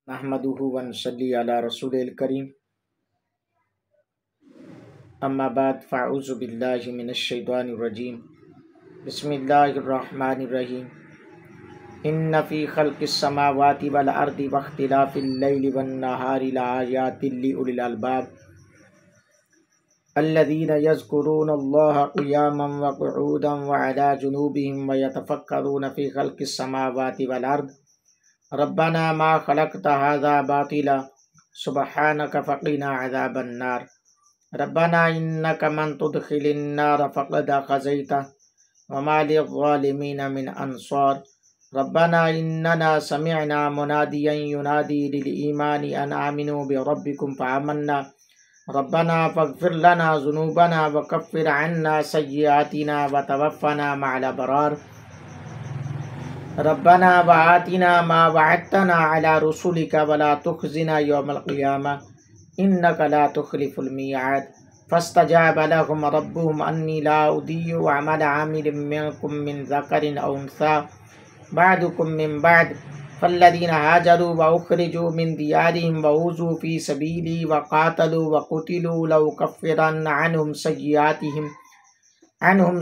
نحمده ونصلي على رسول الكريم اما بعد فاعوذ باللہ من الشیطان الرجیم بسم اللہ الرحمن الرحیم ان فی خلق السماوات والارض واختلاف اللیل والنہار لآیات لأولی الالباب الذین یذکرون اللہ قیاما وقعودا وعلی جنوبہم ویتفکرون فی خلق السماوات والارض ربنا ما خلقت هذا باطلا سبحانك فقنا عذاب النار ربنا انك من تدخل النار فقد خزيته وما للظالمين من انصار ربنا اننا سمعنا مناديا ينادي للإيمان ان آمنوا بربكم فآمنا ربنا فاغفر لنا ذنوبنا وكفر عنا سيئاتنا وتوفنا مع الأبرار ربنا وآتنا ما وعدتنا على رسلك ولا تخزنا يوم القيامة إنك لا تخلف الميعاد فاستجاب لهم ربهم أني لا أضيع عمل عامل منكم من ذكر أو أنثى بعضكم من بعض فالذين هاجروا وأخرجوا من ديارهم وأوذوا في سبيلي وقاتلوا وقتلوا لأكفرن عنهم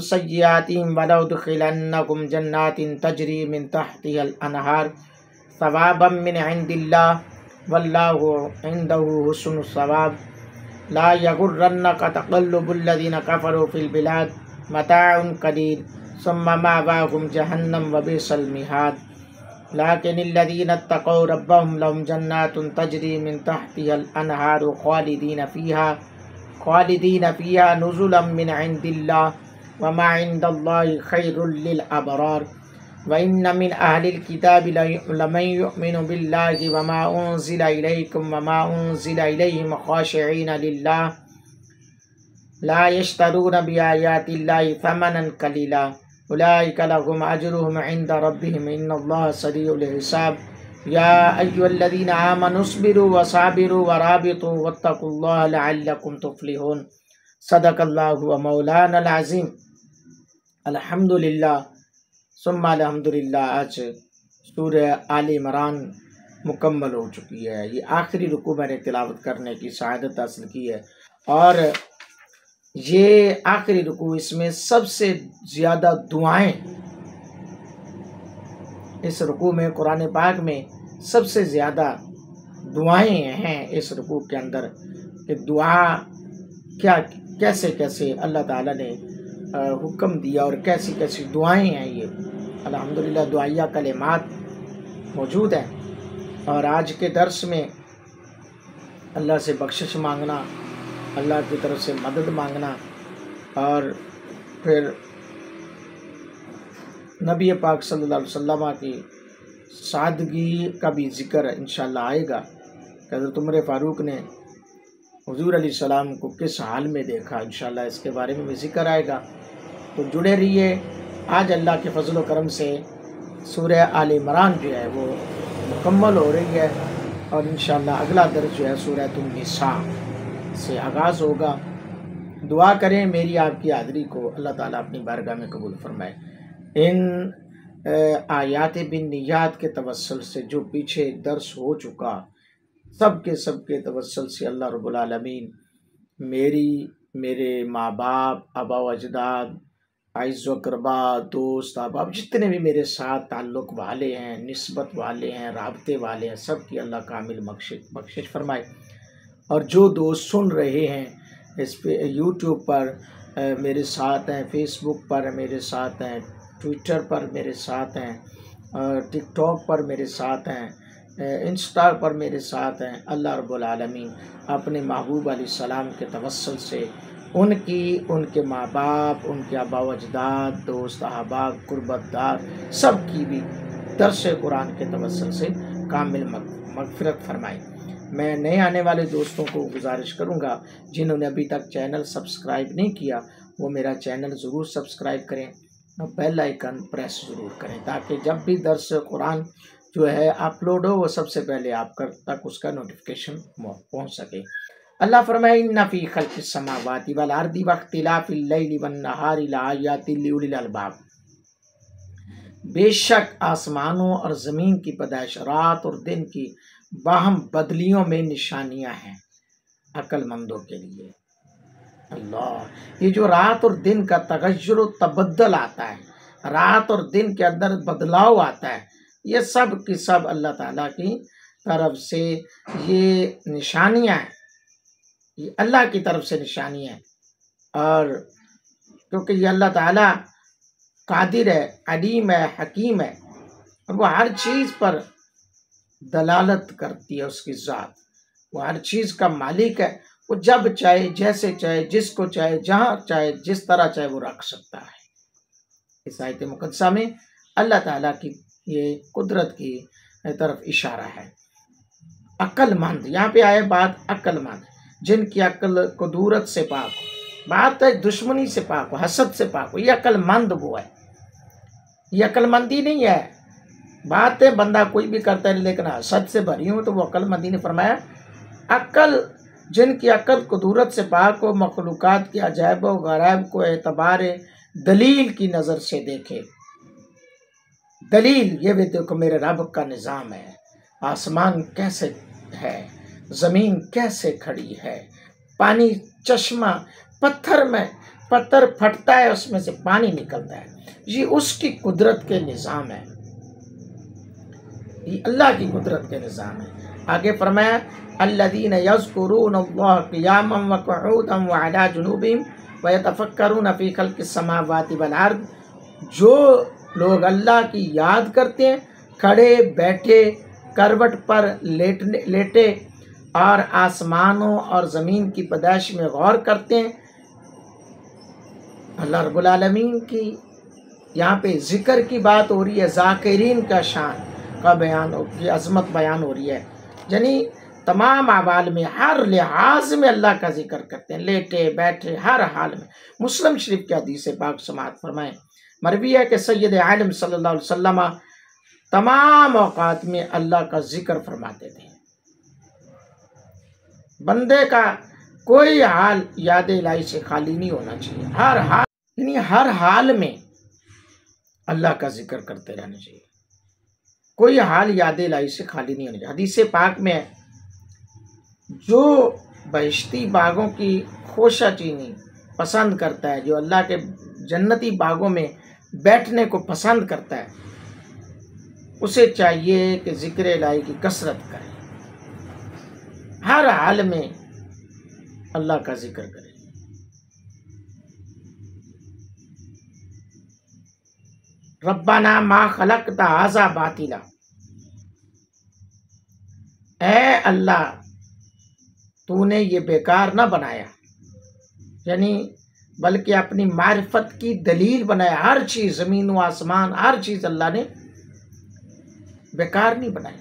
سيئاتهم ولأدخلنهم جنات تجري من تحتها الأنهار ثوابا من عند الله والله عنده حسن الثواب لا يغرنك تقلب الذين كفروا في البلاد متاع قليل ثم مأواهم جهنم وبئس المهاد لكن الذين اتقوا ربهم لهم جنات تجري من تحتها الأنهار خالدين فيها نزلا من عند الله وما عند الله خير للأبرار وإن من أهل الكتاب لمن يؤمن بالله وما أنزل إليكم وما أنزل إليهم خاشعين لله لا يشترون بآيات الله ثمنا قليلا أولئك لهم أجرهم عند ربهم إن الله سريع الحساب يا أيها الذين آمنوا اصبروا وصابروا ورابطوا واتقوا الله لعلكم تفلحون صدق اللہ مولانا العظیم۔ الحمدللہ ثم الحمدللہ۔ آج سورہ آل عمران مکمل ہو چکی ہے۔ یہ آخری رکوع میں نے تلاوت کرنے کی سعادت حاصل کی ہے، اور یہ آخری رکوع، اس میں سب سے زیادہ دعائیں، اس رکوع میں قرآن پاک میں سب سے زیادہ دعائیں ہیں اس رکوع کے اندر، کہ دعا کیسے اللہ تعالیٰ نے حکم دیا اور کیسی دعائیں ہیں۔ یہ الحمدللہ دعائیہ کلمات موجود ہیں، اور آج کے درس میں اللہ سے بخشش مانگنا، اللہ کی طرف سے مدد مانگنا، اور پھر نبی پاک صلی اللہ علیہ وسلم کی سادگی کا بھی ذکر انشاءاللہ آئے گا کہ حضرت عمر فاروق نے حضور علیہ السلام کو کس حال میں دیکھا، انشاءاللہ اس کے بارے میں بھی ذکر آئے گا۔ تو جڑے رہیے۔ آج اللہ کے فضل و کرم سے سورہ آل عمران جو ہے وہ مکمل ہو رہی ہے، اور انشاءاللہ اگلا درس جو ہے سورہ النساء سے آغاز ہوگا۔ دعا کریں میری آپ کی حاضری کو اللہ تعالیٰ اپنی بارگاہ میں قبول فرمائے۔ ان آیات بالنیات کے توسل سے جو پیچھے درس ہو چکا، سب کے توسل سے اللہ رب العالمین میرے ماں باپ، آبا و اجداد، عزیز و اقربا، دوست احباب، جتنے بھی میرے ساتھ تعلق والے ہیں، نسبت والے ہیں، رابطے والے ہیں، سب کی اللہ کامل بخشش فرمائے۔ اور جو دوست سن رہے ہیں اس پہ یوٹیوب پر میرے ساتھ ہیں، فیس بک پر میرے ساتھ ہیں، ٹویٹر پر میرے ساتھ ہیں، ٹک ٹاک پر میرے ساتھ ہیں، انسٹا پر میرے ساتھ ہیں، اللہ رب العالمین اپنے محبوب علیہ السلام کے توسل سے ان کے ماں باپ، ان کے آبا و اجداد، دوست احباب، قربت دار، سب کی بھی درس قرآن کے توسل سے کامل مغفرت فرمائے۔ میں نئے آنے والے دوستوں کو گزارش کروں گا جنہوں نے ابھی تک چینل سبسکرائب نہیں کیا، وہ میرا چینل ضرور سبسکرائب کریں اور بیل آئیکن پریس ضرور کریں، تاکہ جب بھی درس قرآن جو ہے اپلوڈ ہو وہ سب سے پہلے آپ تک اس کا نوٹیفیکیشن پہنچ سکے۔ اللہ فرمائے ان فی خلق السماوات والارض واختلاف اللیل والنہار لآیات لأولی الالباب، بے شک آسمانوں اور زمین کی پیدائش، رات اور دن کی باہم بدلیوں میں نشانیاں ہیں عقل مندوں کے لیے۔ اللہ، یہ جو رات اور دن کا تغیر و تبدل آتا ہے، رات اور دن کے اندر بدلاؤ آتا ہے، یہ سب کی سب اللہ تعالیٰ کی طرف سے یہ نشانیاں ہیں، یہ اللہ کی طرف سے نشانیاں ہیں۔ اور کیونکہ یہ اللہ تعالیٰ قادر ہے، علیم ہے، حکیم ہے، اور وہ ہر چیز پر دلالت کرتی ہے، اس کی ذات، وہ ہر چیز کا مالک ہے، وہ جب چاہے، جیسے چاہے، جس کو چاہے، جہاں چاہے، جس طرح چاہے وہ رکھ سکتا ہے۔ اس آیت مقدسہ میں اللہ تعالیٰ کی یہ قدرت کی طرف اشارہ ہے۔ عقل مند، یہاں پہ آئے بات عقل مند، جن کی عقل قدورت سے پاک ہو، بات ہے دشمنی سے پاک ہو، حسد سے پاک ہو، یہ عقل مند وہ ہے، یہ عقل مندی نہیں ہے۔ بات ہے بندہ کوئی بھی کرتا ہے لیکن حسد سے بھری ہوں تو وہ عقل مندی نے فرمایا عقل، جن کی عقل قدورت سے پاک ہو، مخلوقات کی عجائب و غرائب کو اعتبار دلیل کی نظر سے دیکھے۔ دلیل یہ بھی دیکھو میرے رب کا نظام ہے، آسمان کیسے ہے، زمین کیسے کھڑی ہے، پانی چشمہ پتھر میں، پتھر پھٹتا ہے اس میں سے پانی نکلتا ہے، یہ اس کی قدرت کے نظام ہے، یہ اللہ کی قدرت کے نظام ہے۔ آگے فرمایا الذین یذکرون اللہ قیاما وقعودا وعلی جنوبہم ویتفکرون فی خلق السماوات والارض، جو لوگ اللہ کی یاد کرتے ہیں کھڑے بیٹھے، کروٹ پر لیٹے، اور آسمانوں اور زمین کی پیدائش میں غور کرتے ہیں۔ اللہ رب العالمین کی یہاں پہ ذکر کی بات ہو رہی ہے، ذاکرین کا شان کا بیان، کی عظمت بیان ہو رہی ہے، یعنی تمام احوال میں ہر لحاظ میں اللہ کا ذکر کرتے ہیں، لیٹے بیٹھے ہر حال میں۔ مسلم شریف کی حدیث پاک سماعت فرمائیں، مروی ہے کہ سید عالم صلی اللہ علیہ وسلم تمام اوقات میں اللہ کا ذکر فرماتے تھے۔ بندے کا کوئی حال یاد الہی سے خالی نہیں ہونا چاہیے، ہر حال، یعنی ہر حال میں اللہ کا ذکر کرتے رہنا چاہیے، کوئی حال یاد الہی سے خالی نہیں ہونا چاہیے۔ حدیث پاک میں جو بہشتی باغوں کی خوشہ چینی پسند کرتا ہے، جو اللہ کے جنتی باغوں میں بیٹھنے کو پسند کرتا ہے، اسے چاہیے کہ ذکر الہی کی کثرت کرے، ہر حال میں اللہ کا ذکر کرے۔ ربنا ما خلقت ھذا باطلا، اے اللہ تو نے یہ بیکار نہ بنایا، یعنی بلکہ اپنی معرفت کی دلیل بنایا، ہر چیز زمین و آسمان ہر چیز اللہ نے بیکار نہیں بنائی۔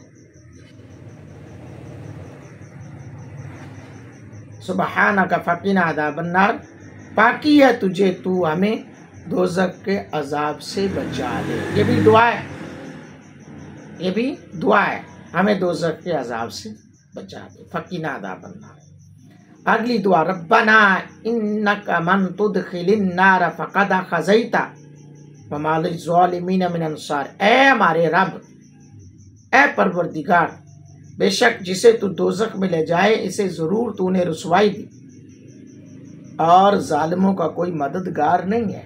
سبحانک فقنا عذاب النار، پاکی ہے تجھے، تو ہمیں دوزخ کے عذاب سے بچا لے۔ یہ بھی دعا ہے، یہ بھی دعا ہے، ہمیں دوزخ کے عذاب سے بچا دے، فقنا عذاب النار۔ اگلی دعا ربنا انک من تدخل النار فقد خزیتہ وما للظالمین من انصار، اے ہمارے رب، اے پروردگار، بے شک جسے تو دوزخ میں لے جائے اسے ضرور تو نے رسوائی دی، اور ظالموں کا کوئی مددگار نہیں ہے۔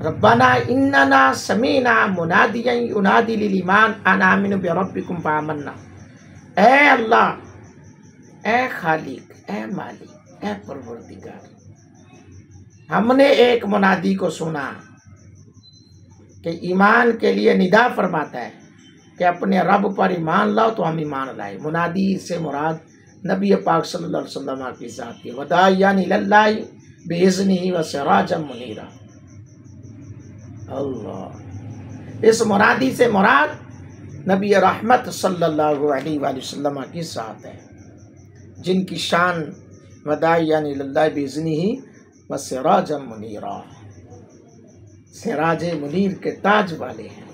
ربنا اننا سمعنا منادیا ینادی للایمان ان آمنوا بربکم فآمنا، اے اللہ، اے خالق، اے مالک، اے پروردگار، ہم نے ایک منادی کو سنا کہ ایمان کے لیے ندا فرماتا ہے کہ اپنے رب پر ایمان لاؤ، تو ہم ایمان لائے۔ منادی سے مراد نبی پاک صلی اللہ علیہ وسلم کی ذات ہے، وداعیا الی اللہ باذنہ وسراجا منیرا۔ اللہ، اس منادی سے مراد نبی رحمت صلی اللہ علیہ وآلہ وسلم کی ذات ہے، جن کی شان وداعیا الی اللہ باذنہ وسراجا منیرا، سراج منیر کے تاج والے ہیں۔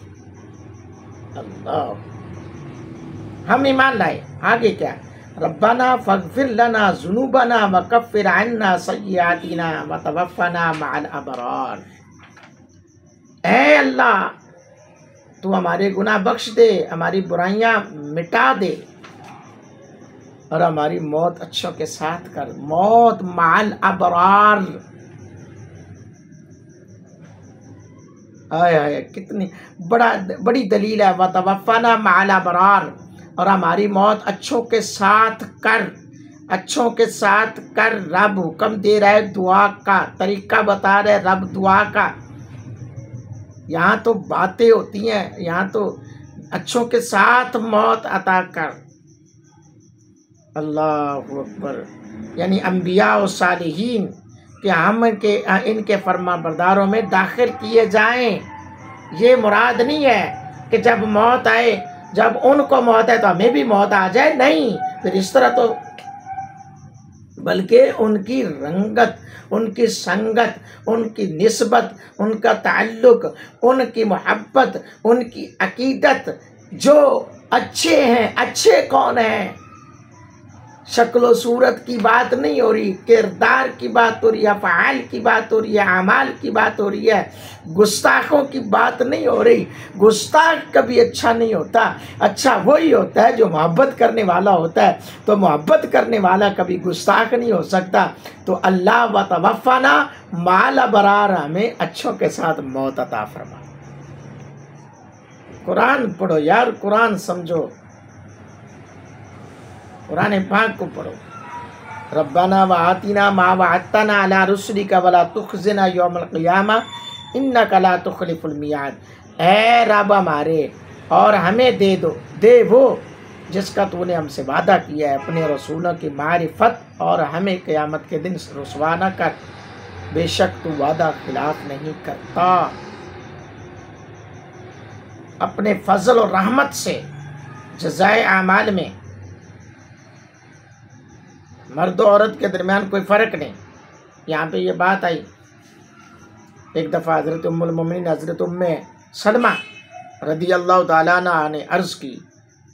اللہ، ہم ایمان لائے۔ آگے کیا؟ ربنا فاغفر لنا ذنوبنا وکفر عنا سیئاتنا وتوفنا مع الابرار، اے اللہ تو ہمارے گناہ بخش دے، ہماری برائیاں مٹا دے اور ہماری موت اچھوں کے ساتھ کر، موت مع الابرار۔ آئے آئے کتنی بڑی دلیل ہے، وَتَوَفَّنَا مَعَ الْأَبْرَارِ، اور ہماری موت اچھوں کے ساتھ کر، اچھوں کے ساتھ کر۔ رب حکم دے رہا ہے دعا کا، طریقہ بتا رہے رب دعا کا۔ یہاں تو باتیں ہوتی ہیں، یہاں تو اچھوں کے ساتھ موت عطا کر۔ اللہ اکبر، یعنی انبیاء و صالحین کہ ہم ان کے فرما برداروں میں داخل کیے جائیں۔ یہ مراد نہیں ہے کہ جب موت آئے، جب ان کو موت ہے تو ہمیں بھی موت آ جائے، نہیں، پھر اس طرح تو، بلکہ ان کی رنگت، ان کی سنگت، ان کی نسبت، ان کا تعلق، ان کی محبت، ان کی عقیدت، جو اچھے ہیں، اچھے کون ہیں؟ شکل و صورت کی بات نہیں ہو رہی، کردار کی بات ہو رہی ہے، افعال کی بات ہو رہی ہے، اعمال کی بات ہو رہی ہے، گستاخوں کی بات نہیں ہو رہی۔ گستاخ کبھی اچھا نہیں ہوتا، اچھا وہی ہوتا ہے جو محبت کرنے والا ہوتا ہے، تو محبت کرنے والا کبھی گستاخ نہیں ہو سکتا۔ تو اللہ وَتَوَفَّنَا مَعَ الْأَبْرَارِ، ہمیں اچھوں کے ساتھ موت عطا فرما۔ قرآن پڑھو یار، قرآن سمجھو، قرآن پاک کو پڑھو۔ ربنا وآتنا ما وعدتنا على رسلك ولا تخزنا یوم القیامہ انک لا تخلف المیعاد۔ اے رب ہمارے، اور ہمیں دے وہ جس کا تو نے ہم سے وعدہ کیا ہے، اپنے رسولوں کی معرفت، اور ہمیں قیامت کے دن رسوا نہ کر، بے شک تو وعدہ خلاف نہیں کرتا۔ اپنے فضل و رحمت سے جزائے اعمال میں مرد و عورت کے درمیان کوئی فرق نہیں۔ یہاں پہ یہ بات آئی، ایک دفعہ حضرت ام المومنین حضرت ام سلمہ رضی اللہ تعالیٰ عنہ نے عرض کی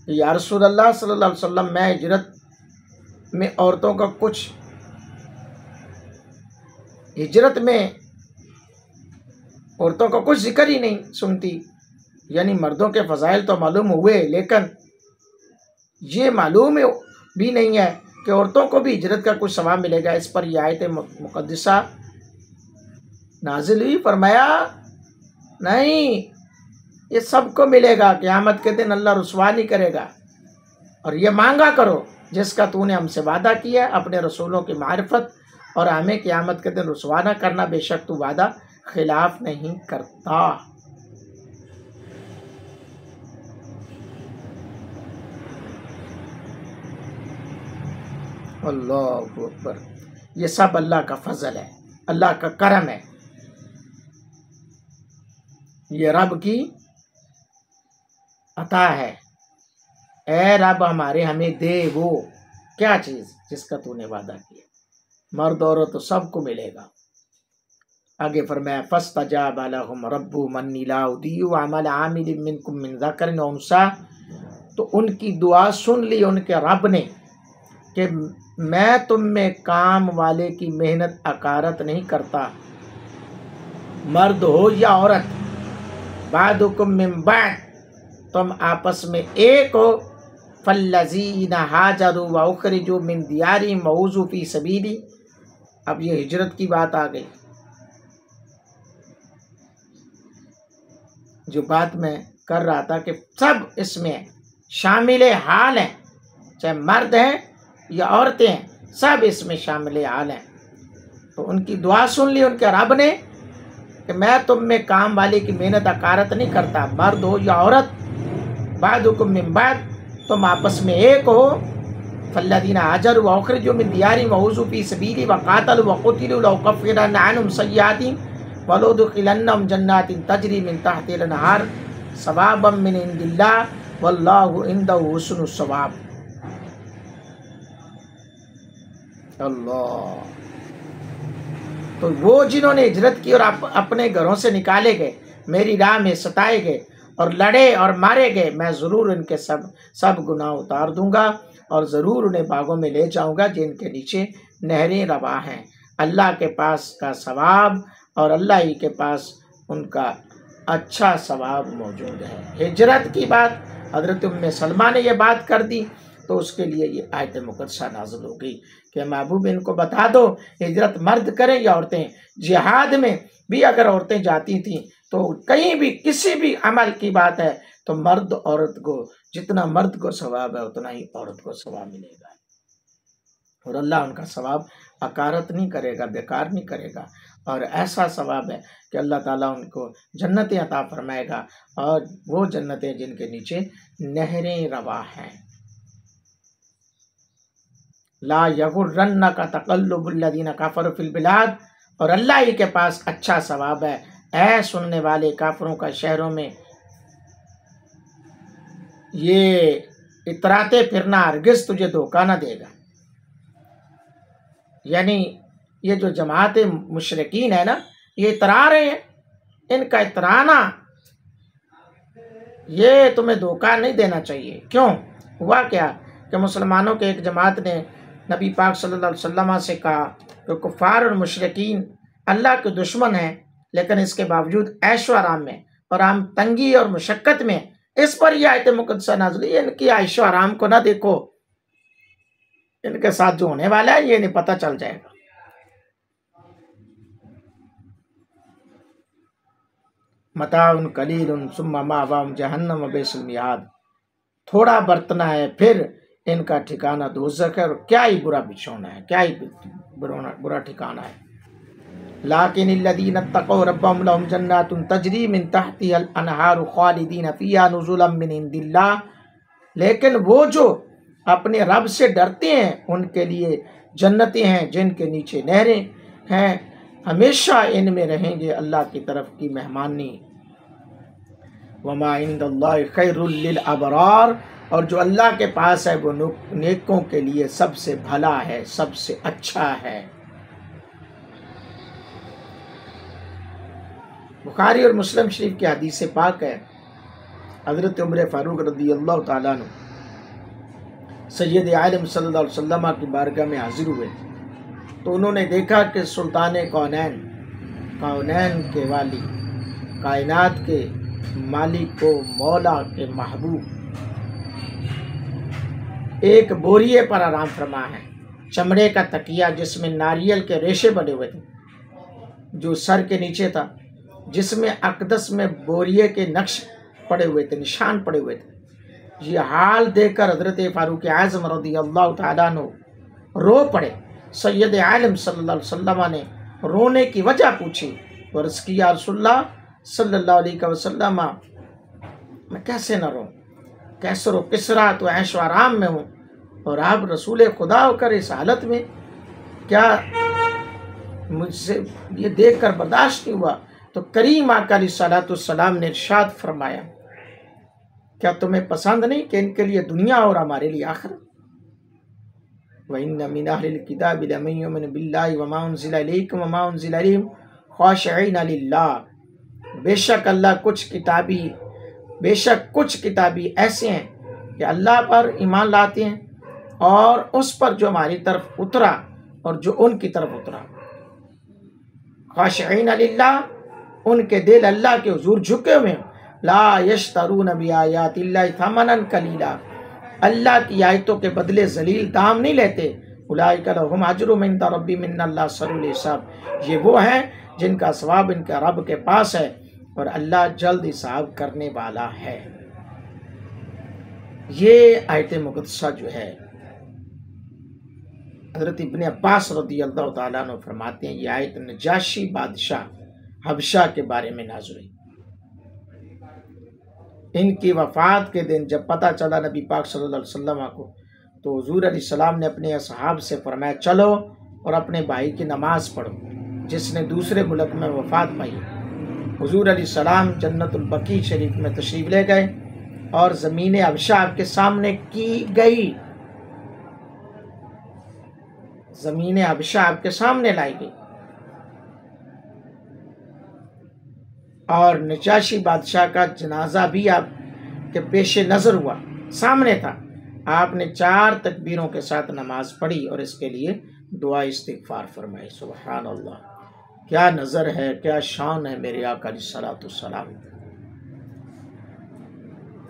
کہ یا رسول اللہ صلی اللہ علیہ وسلم، میں ہجرت میں عورتوں کا کچھ، ہجرت میں عورتوں کا کچھ ذکر ہی نہیں سنتی، یعنی مردوں کے فضائل تو معلوم ہوئے، لیکن یہ معلوم بھی نہیں ہے کہ عورتوں کو بھی ہجرت کا کچھ ثواب ملے گا۔ اس پر یہ آیت مقدسہ نازل ہوئی، فرمایا نہیں، یہ سب کو ملے گا، قیامت کے دن اللہ رسوا نہیں کرے گا، اور یہ مانگا کرو جس کا تو نے ہم سے وعدہ کیا، اپنے رسولوں کی معرفت، اور ہمیں قیامت کے دن رسوا نہ کرنا، بے شک تو وعدہ خلاف نہیں کرتا۔ اللہ اکبر، یہ سب اللہ کا فضل ہے، اللہ کا کرم ہے، یہ رب کی عطا ہے۔ اے رب ہمارے، ہمیں دے وہ کیا چیز جس کا تو نے وعدہ کیا، مرد عورت تو سب کو ملے گا۔ آگے فرمایا فاستجاب لهم ربهم انی لا اضیع عمل عامل منکم من ذکر و انثی، تو ان کی دعا سن لی ان کے رب نے کہ میں تم میں کام والے کی محنت اکارت نہیں کرتا، مرد ہو یا عورت، بعضکم من بعض، تم آپس میں ایک ہو، فالذین ہاجروا واخرجوا من دیارہم وأوذوا فی سبیلی۔ اب یہ ہجرت کی بات آ گئی، جو بات میں کر رہا تھا کہ سب اس میں شامل حال ہیں، چاہے مرد ہیں یا عورتیں ہیں، سب اس میں شامل حال ہیں۔ تو ان کی دعا سن لی ان کے رب نے کہ میں تم میں کام والے کی محنت اکارت نہیں کرتا، مرد ہو یا عورت، بعضکم من بعض، تم آپس میں ایک ہو، فالذین ہاجروا واخرجوا من دیارہم وأوذوا فی سبیلی وقاتلوا وقتلوا لأکفرن عنہم سیئاتہم ولأدخلنہم جنات تجری من تحتہا الانہار ثوابا من عند اللہ واللہ عندہ حسن الثواب۔ اللہ، تو وہ جنہوں نے ہجرت کی اور اپنے گھروں سے نکالے گئے، میری راہ میں ستائے گئے اور لڑے اور مارے گئے، میں ضرور ان کے سب گناہ اتار دوں گا، اور ضرور انہیں باغوں میں لے جاؤں گا جن کے نیچے نہریں رواں ہیں۔ اللہ کے پاس کا ثواب اور اللہ ہی کے پاس ان کا اچھا ثواب موجود ہے۔ ہجرت کی بات حضرت ام سلمہ نے یہ بات کر دی تو اس کے لیے یہ آیت مقدسہ نازل ہو گئی کہ محبوب ان کو بتا دو ہجرت مرد کریں یا عورتیں۔ جہاد میں بھی اگر عورتیں جاتی تھیں تو کہیں بھی کسی بھی عمل کی بات ہے تو مرد عورت کو جتنا مرد کو ثواب ہے اتنا ہی عورت کو ثواب ملے گا، اور اللہ ان کا ثواب اکارت نہیں کرے گا، بیکار نہیں کرے گا، اور ایسا ثواب ہے کہ اللہ تعالیٰ ان کو جنتیں عطا فرمائے گا، اور وہ جنتیں جن کے نیچے نہریں رواں ہیں۔ لا یغرنک تقلب الذین کفروا فی البلاد، اور اللہ ہی کے پاس اچھا ثواب ہے اے سننے والے، کافروں کا شہروں میں یہ اتراتے پھرنا ہرگز تجھے دھوکہ نہ دے گا۔ یعنی یہ جو جماعت مشرکین ہے نا، یہ اترا رہے ہیں، ان کا اترانا یہ تمہیں دھوکہ نہیں دینا چاہیے۔ کیوں ہوا کیا کہ مسلمانوں کے ایک جماعت نے نبی پاک صلی اللہ علیہ وسلم سے کہا کہ کفار اور مشرکین اللہ کے دشمن ہیں، لیکن اس کے باوجود عیش و آرام میں اور عام تنگی اور مشقت میں اس پر یہ آیت مقدسہ نازل ہوئی، ان کی عیش و آرام کو نہ دیکھو، ان کے ساتھ جو ہونے والا ہے یہ نہیں پتہ چل جائے گا۔ متاع قلیل ثم مأواہم جہنم وبئس المیعاد، تھوڑا برتنا ہے پھر ان کا ٹھکانہ دوزخ ہے، اور کیا ہی برا بچھونا ہے، کیا ہی برا ٹھکانہ ہے۔ لیکن الذین اتقوا ربهم لهم جنات تجری من تحتها الانہار خالدین فیہا نزلا من عند اللہ، لیکن وہ جو اپنے رب سے ڈرتے ہیں ان کے لیے جنتیں ہیں جن کے نیچے نہریں ہیں، ہمیشہ ان میں رہیں گے اللہ کی طرف کی مہمانی۔ وما عند اللہ خیر للابرار، اور جو اللہ کے پاس ہے وہ نیکوں کے لیے سب سے بھلا ہے، سب سے اچھا ہے۔ بخاری اور مسلم شریف کی حدیث پاک ہے، حضرت عمر فاروق رضی اللہ تعالیٰ عنہ سید عالم صلی اللہ علیہ وسلم کی بارگاہ میں حاضر ہوئے تو انہوں نے دیکھا کہ سلطان کونین کے والی، کائنات کے مالک و مولا کے محبوب ایک بوریے پر آرام فرما ہے، چمڑے کا تکیہ جس میں ناریل کے ریشے بنے ہوئے تھے، جو سر کے نیچے تھا، جس میں اقدس میں بوریے کے نقش پڑے ہوئے تھے، نشان پڑے ہوئے تھے۔ یہ حال دیکھ کر حضرت فاروق اعظم رضی اللہ تعالیٰ عنہ رو پڑے۔ سید عالم صلی اللہ علیہ وسلم نے رونے کی وجہ پوچھی، عرض کی یا رسول اللہ صلی اللہ علیہ وسلم میں کیسے نہ روں، کیسے رو، کس طرح تو عیش و آرام میں ہوں اور آپ رسول خدا ہو کر اس حالت میں، کیا مجھ سے یہ دیکھ کر برداشت نہیں ہوا؟ تو کریم آقا علیہ الصلوۃ والسلام نے ارشاد فرمایا، کیا تمہیں پسند نہیں کہ ان کے لیے دنیا اور ہمارے لیے آخرت؟ وَإِنَّ مِنْ أَهْلِ الْكِتَابِ لَمَن يُؤْمِنُ بِاللَّهِ وَمَا أُنزِلَ إِلَيْكُمْ وَمَا أُنزِلَ إِلَيْهِمْ خَاشِعِينَ لِلَّهِ، بے شک کچھ کتابی ایسے ہیں کہ اللہ پر ایمان لاتے ہیں اور اس پر جو ہماری طرف اترا اور جو ان کی طرف اترا۔ خاشعین للہ، ان کے دل اللہ کے حضور جھکے ہوئے ہیں۔ لا یشترون بآیات اللہ ثمنا قلیلا، اللہ کی آیتوں کے بدلے ذلیل دام نہیں لیتے۔ اولئک لہم اجرهم عند ربهم ان اللہ سریع الحساب، یہ وہ ہیں جن کا ثواب ان کے رب کے پاس ہے اور اللہ جلد حساب کرنے والا ہے۔ یہ آیت مقدسہ جو ہے حضرت ابن عباس رضی اللہ تعالیٰ عنہ فرماتے ہیں، یہ آیت نجاشی بادشاہ حبشہ کے بارے میں نازل ہوئی۔ ان کی وفات کے دن جب پتہ چلا نبی پاک صلی اللہ علیہ وسلم کو، تو حضور علیہ السلام نے اپنے اصحاب سے فرمایا، چلو اور اپنے بھائی کی نماز پڑھو جس نے دوسرے ملک میں وفات پائی۔ حضور علیہ السلام جنت البقیع شریف میں تشریف لے گئے اور زمین حبشہ آپ کے سامنے کی گئی، زمین حبشہ آپ کے سامنے لائی گئی، اور نجاشی بادشاہ کا جنازہ بھی آپ کے پیش نظر ہوا، سامنے تھا۔ آپ نے 4 تکبیروں کے ساتھ نماز پڑھی اور اس کے لیے دعا استغفار فرمائی۔ سبحان اللہ، کیا نظر ہے، کیا شان ہے میرے آقا علیہ الصلوۃ والسلام۔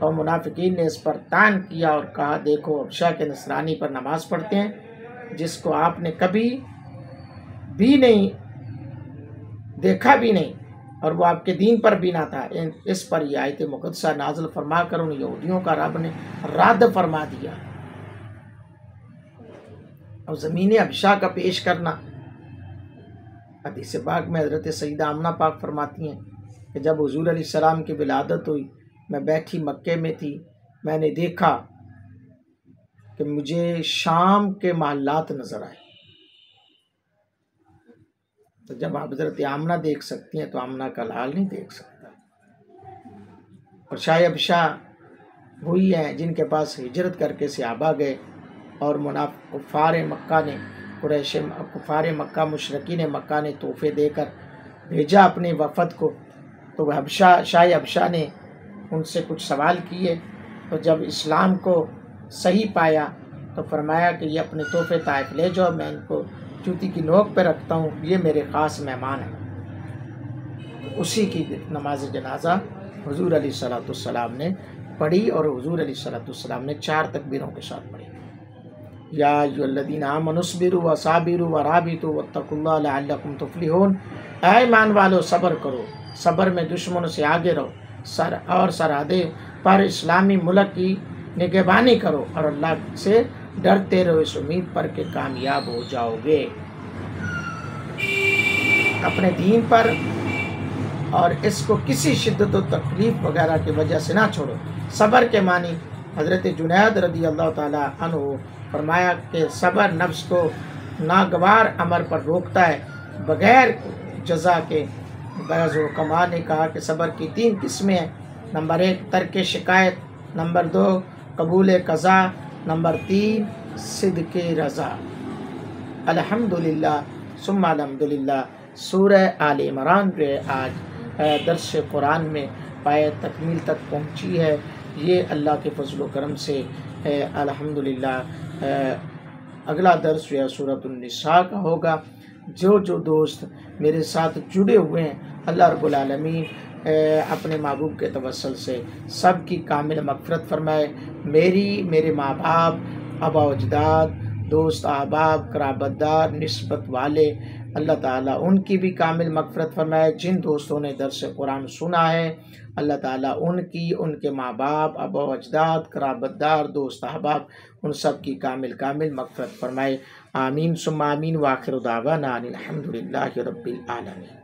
اور منافقین نے اس پر طعن کیا اور کہا دیکھو ابشا کے نصرانی پر نماز پڑھتے ہیں جس کو آپ نے کبھی بھی نہیں دیکھا بھی نہیں اور وہ آپ کے دین پر بھی نہ تھا۔ اس پر یہ آیت مقدسہ نازل فرما کر ان یہودیوں کا رب نے رد فرما دیا۔ اور زمین ابشا کا پیش کرنا، حدیث پاک میں حضرت سیدہ آمنہ پاک فرماتی ہیں کہ جب حضور علیہ السلام کی ولادت ہوئی، میں بیٹھی مکے میں تھی، میں نے دیکھا کہ مجھے شام کے محلات نظر آئے۔ تو جب آپ حضرت آمنہ دیکھ سکتی ہیں تو آمنہ کا لال نہیں دیکھ سکتا۔ اور شاہ ابشا وہی ہیں جن کے پاس ہجرت کر کے صحابہ گئے اور کفار مکہ نے کفار مکہ مشرکین مکہ نے تحفے دے کر بھیجا اپنے وفد کو، تو شاہ ابشا نے ان سے کچھ سوال کیے، تو جب اسلام کو صحیح پایا تو فرمایا کہ یہ اپنے تحفے طائف لے جاؤ، میں ان کو جوتی کی نوک پہ رکھتا ہوں، یہ میرے خاص مہمان ہیں۔ اسی کی نماز جنازہ حضور علیہ السلام نے پڑھی اور حضور علیہ السلام نے 4 تکبیروں کے ساتھ پڑھی۔ یا ایھا الذین آمنوا اصبروا وصابروا ورابطوا واتقوا اللہ لعلکم تفلحون، اے ایمان والو صبر کرو، صبر میں دشمنوں سے آگے رہو، اور سرحدیں پر اسلامی ملک کی نگہبانی کرو اور اللہ سے ڈرتے رہو اس امید پر کہ کامیاب ہو جاؤ گے۔ اپنے دین پر اور اس کو کسی شدت و تکلیف وغیرہ کی وجہ سے نہ چھوڑو۔ صبر کے معنی حضرت جنید رضی اللہ تعالی عنہ فرمایا کہ صبر نفس کو ناگوار امر پر روکتا ہے بغیر جزا کے۔ بعض حکماء نے کہا کہ صبر کی 3 قسمیں ہیں۔ نمبر 1 ترک شکایت، نمبر 2 قبول قضا، نمبر 3 صدق رضا۔ الحمدللہ ثم الحمدللہ سورہ آل عمران جو آج درس قرآن میں پایہ تکمیل تک پہنچی ہے، یہ اللہ کے فضل و کرم سے الحمدللہ اگلا درس جو ہے سورۃ النساء کا ہوگا۔ جو دوست میرے ساتھ جڑے ہوئے ہیں، اللہ رب العالمین اپنے محبوب کے توسل سے سب کی کامل مغفرت فرمائے۔ میرے ماں باپ، آبا و اجداد، دوست احباب، قرابت دار، نسبت والے، اللہ تعالیٰ ان کی بھی کامل مغفرت فرمائے۔ جن دوستوں نے درس قرآن سنا ہے، اللہ تعالیٰ ان کے ماں باپ، آبا و اجداد، قرابت دار، دوست احباب، ان سب کی کامل مغفرت فرمائے۔ آمین ثم آمین۔ وآخر دعوانا ان الحمد للہ رب العالمین۔